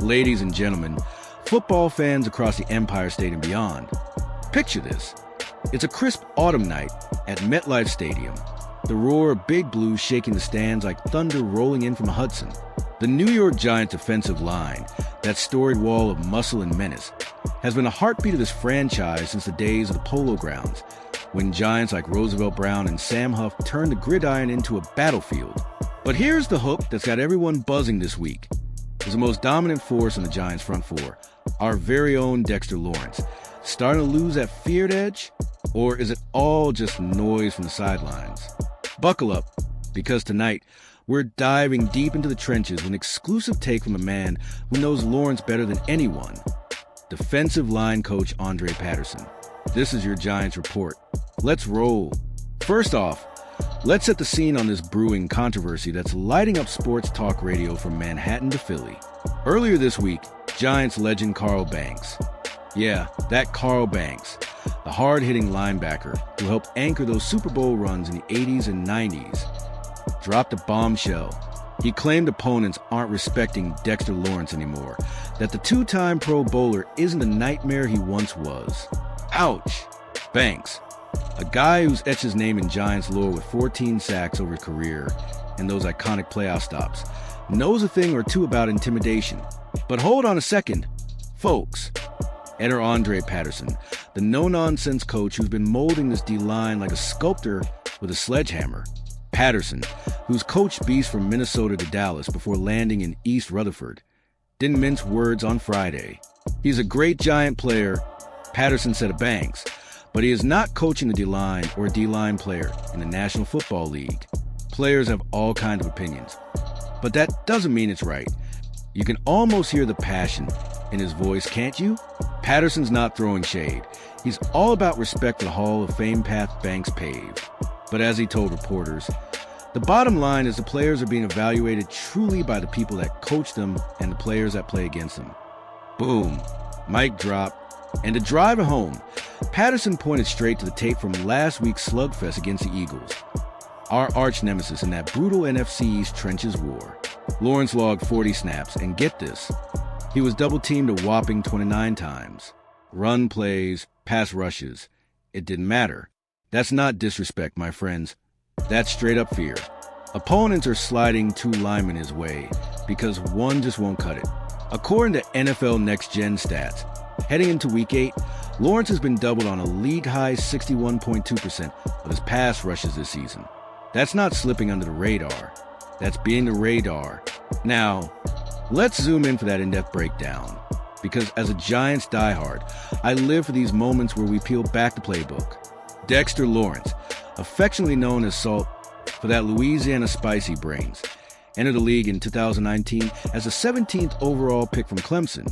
Ladies and gentlemen, football fans across the Empire State and beyond, picture this. It's a crisp autumn night at MetLife Stadium. The roar of Big Blue shaking the stands like thunder rolling in from Hudson. The New York Giants offensive line, that storied wall of muscle and menace, has been a heartbeat of this franchise since the days of the Polo Grounds, when giants like Roosevelt Brown and Sam Huff turned the gridiron into a battlefield. But here's the hook that's got everyone buzzing this week. Is the most dominant force on the Giants' front four, our very own Dexter Lawrence, starting to lose that feared edge? Or is it all just noise from the sidelines? Buckle up, because tonight, we're diving deep into the trenches with an exclusive take from a man who knows Lawrence better than anyone, defensive line coach Andre Patterson. This is your Giants Report. Let's roll. First off, let's set the scene on this brewing controversy that's lighting up sports talk radio from Manhattan to Philly. Earlier this week, Giants legend Carl Banks. Yeah, that Carl Banks, the hard-hitting linebacker who helped anchor those Super Bowl runs in the 80s and 90s, dropped a bombshell. He claimed opponents aren't respecting Dexter Lawrence anymore, that the two-time Pro Bowler isn't the nightmare he once was. Ouch! Banks, a guy who's etched his name in Giants lore with 14 sacks over his career and those iconic playoff stops, knows a thing or two about intimidation. But hold on a second, folks. Enter Andre Patterson, the no-nonsense coach who's been molding this D-line like a sculptor with a sledgehammer. Patterson, who's coached beasts from Minnesota to Dallas before landing in East Rutherford, didn't mince words on Friday. He's a great Giant player, Patterson said of Banks, but he is not coaching a D-line or a D-line player in the National Football League. Players have all kinds of opinions, but that doesn't mean it's right. You can almost hear the passion in his voice, can't you? Patterson's not throwing shade. He's all about respect for the Hall of Fame path Banks paved. But as he told reporters, the bottom line is the players are being evaluated truly by the people that coach them and the players that play against them. Boom. Mic drop. And to drive it home, Patterson pointed straight to the tape from last week's slugfest against the Eagles, our arch nemesis in that brutal NFC East trenches war. Lawrence logged 40 snaps, and get this, he was double-teamed a whopping 29 times. Run plays, pass rushes, it didn't matter. That's not disrespect, my friends. That's straight-up fear. Opponents are sliding two linemen his way because one just won't cut it. According to NFL Next Gen stats, heading into Week 8, Lawrence has been doubled on a league-high 61.2% of his pass rushes this season. That's not slipping under the radar. That's being the radar. Now, let's zoom in for that in-depth breakdown, because as a Giants diehard, I live for these moments where we peel back the playbook. Dexter Lawrence, affectionately known as Salt for that Louisiana spice he brings, entered the league in 2019 as the 17th overall pick from Clemson,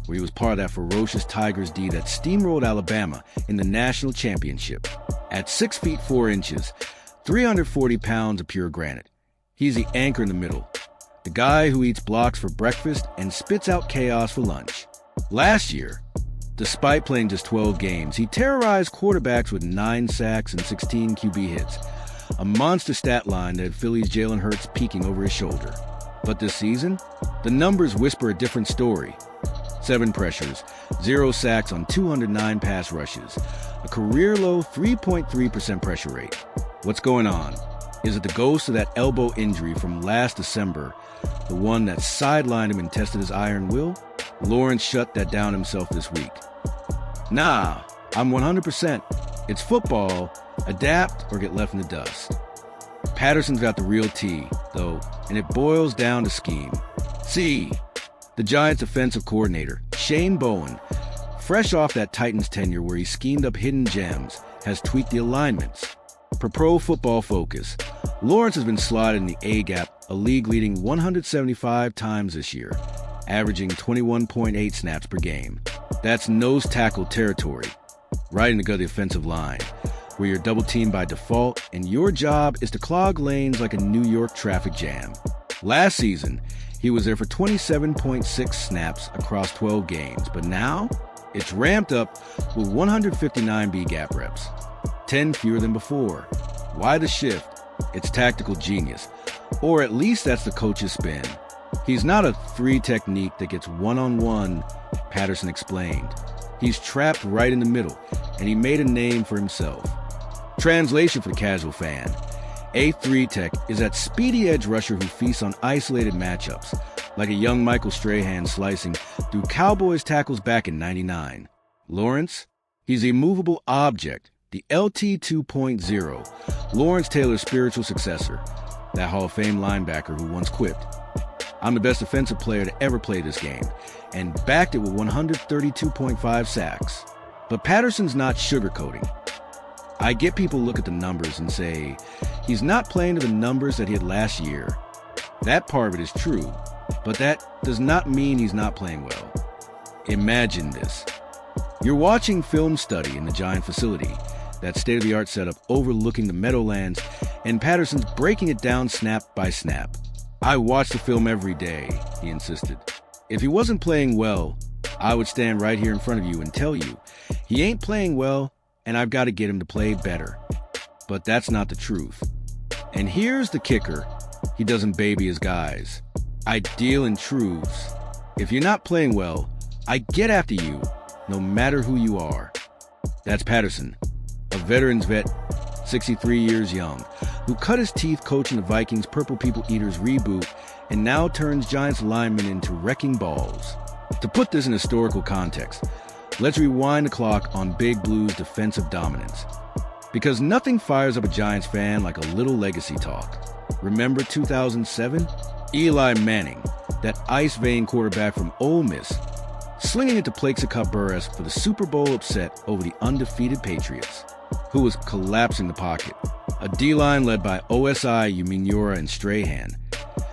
where he was part of that ferocious Tigers D that steamrolled Alabama in the national championship. At 6 feet 4 inches, 340 pounds of pure granite, he's the anchor in the middle, the guy who eats blocks for breakfast and spits out chaos for lunch. Last year, despite playing just 12 games, he terrorized quarterbacks with 9 sacks and 16 QB hits, a monster stat line that had Philly's Jalen Hurts peeking over his shoulder. But this season, the numbers whisper a different story. 7 pressures, 0 sacks on 209 pass rushes, a career-low 3.3% pressure rate. What's going on? Is it the ghost of that elbow injury from last December, the one that sidelined him and tested his iron will? Lawrence shut that down himself this week. Nah, I'm 100%. It's football. Adapt or get left in the dust. Patterson's got the real tea, though, and it boils down to scheme. See, the Giants' offensive coordinator, Shane Bowen, fresh off that Titans tenure where he schemed up hidden gems, has tweaked the alignments. Per Pro Football Focus, Lawrence has been slotted in the A-gap a league-leading 175 times this year, averaging 21.8 snaps per game. That's nose tackle territory, right in the gut of the offensive line, where you're double-teamed by default and your job is to clog lanes like a New York traffic jam. Last season, he was there for 27.6 snaps across 12 games, but now it's ramped up with 159 B-gap reps, 10 fewer than before. Why the shift? It's tactical genius, or at least that's the coach's spin. He's not a three technique that gets one-on-one, Patterson explained. He's trapped right in the middle, and he made a name for himself. Translation for the casual fan. A three-tech is that speedy edge rusher who feasts on isolated matchups, like a young Michael Strahan slicing through Cowboys tackles back in '99. Lawrence? He's the immovable object, the LT 2.0, Lawrence Taylor's spiritual successor, that Hall of Fame linebacker who once quipped, "I'm the best defensive player to ever play this game," and backed it with 132.5 sacks. But Patterson's not sugarcoating. I get people look at the numbers and say, he's not playing to the numbers that he had last year. That part of it is true, but that does not mean he's not playing well. Imagine this. You're watching film study in the Giant facility, that state-of-the-art setup overlooking the Meadowlands, and Patterson's breaking it down snap by snap. "I watch the film every day," he insisted. "If he wasn't playing well, I would stand right here in front of you and tell you, he ain't playing well, and I've got to get him to play better." But that's not the truth. And here's the kicker. He doesn't baby his guys. I deal in truths. If you're not playing well, I get after you, no matter who you are. That's Patterson, a veteran's vet, 63 years young, who cut his teeth coaching the Vikings' Purple People Eaters reboot and now turns Giants linemen into wrecking balls. To put this in historical context, let's rewind the clock on Big Blue's defensive dominance. Because nothing fires up a Giants fan like a little legacy talk. Remember 2007? Eli Manning, that ice-vein quarterback from Ole Miss, slinging it to Plaxico Burress for the Super Bowl upset over the undefeated Patriots, who was collapsing the pocket. A D-line led by OSI, Umenyiora, and Strahan,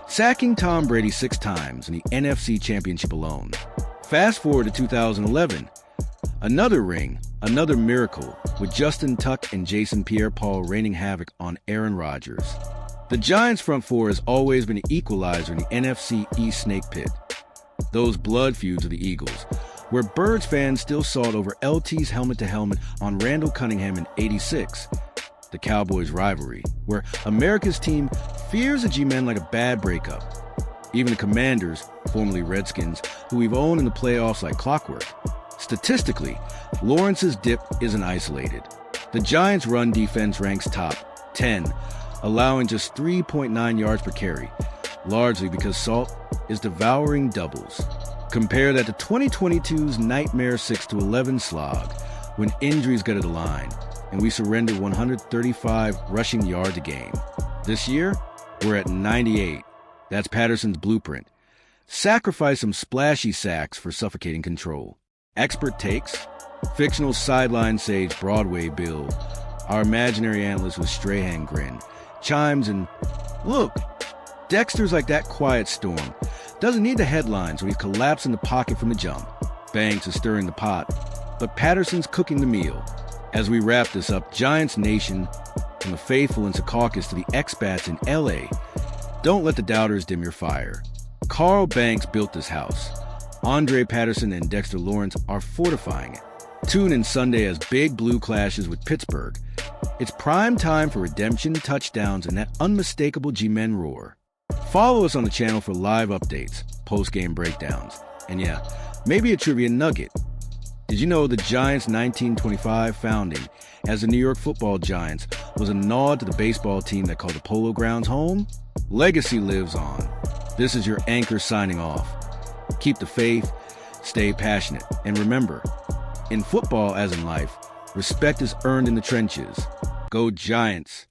sacking Tom Brady 6 times in the NFC Championship alone. Fast forward to 2011. Another ring, another miracle, with Justin Tuck and Jason Pierre-Paul raining havoc on Aaron Rodgers. The Giants' front four has always been an equalizer in the NFC East snake pit. Those blood feuds of the Eagles, where Birds fans still saw it over LT's helmet-to-helmet on Randall Cunningham in '86. The Cowboys' rivalry, where America's team fears the G-Men like a bad breakup. Even the Commanders, formerly Redskins, who we've owned in the playoffs like clockwork. Statistically, Lawrence's dip isn't isolated. The Giants' run defense ranks top 10, allowing just 3.9 yards per carry, largely because Salt is devouring doubles. Compare that to 2022's nightmare 6-11 slog, when injuries got to the line, and we surrendered 135 rushing yards a game. This year, we're at 98. That's Patterson's blueprint. Sacrifice some splashy sacks for suffocating control. Expert takes, Fictional sideline sage Broadway Bill, our imaginary analyst with Strahan grin, chimes and, "Look, Dexter's like that quiet storm. Doesn't need the headlines when he's collapsing the pocket from the jump. Banks is stirring the pot, but Patterson's cooking the meal." As we wrap this up, Giants Nation, from the faithful in Secaucus to the expats in LA, don't let the doubters dim your fire. Carl Banks built this house. Andre Patterson and Dexter Lawrence are fortifying it. Tune in Sunday as Big Blue clashes with Pittsburgh. It's prime time for redemption, touchdowns, and that unmistakable G-Men roar. Follow us on the channel for live updates, post-game breakdowns, and yeah, maybe a trivia nugget. Did you know the Giants' 1925 founding as the New York Football Giants was a nod to the baseball team that called the Polo Grounds home? Legacy lives on. This is your anchor signing off. Keep the faith, stay passionate, and remember, in football as in life, respect is earned in the trenches. Go Giants!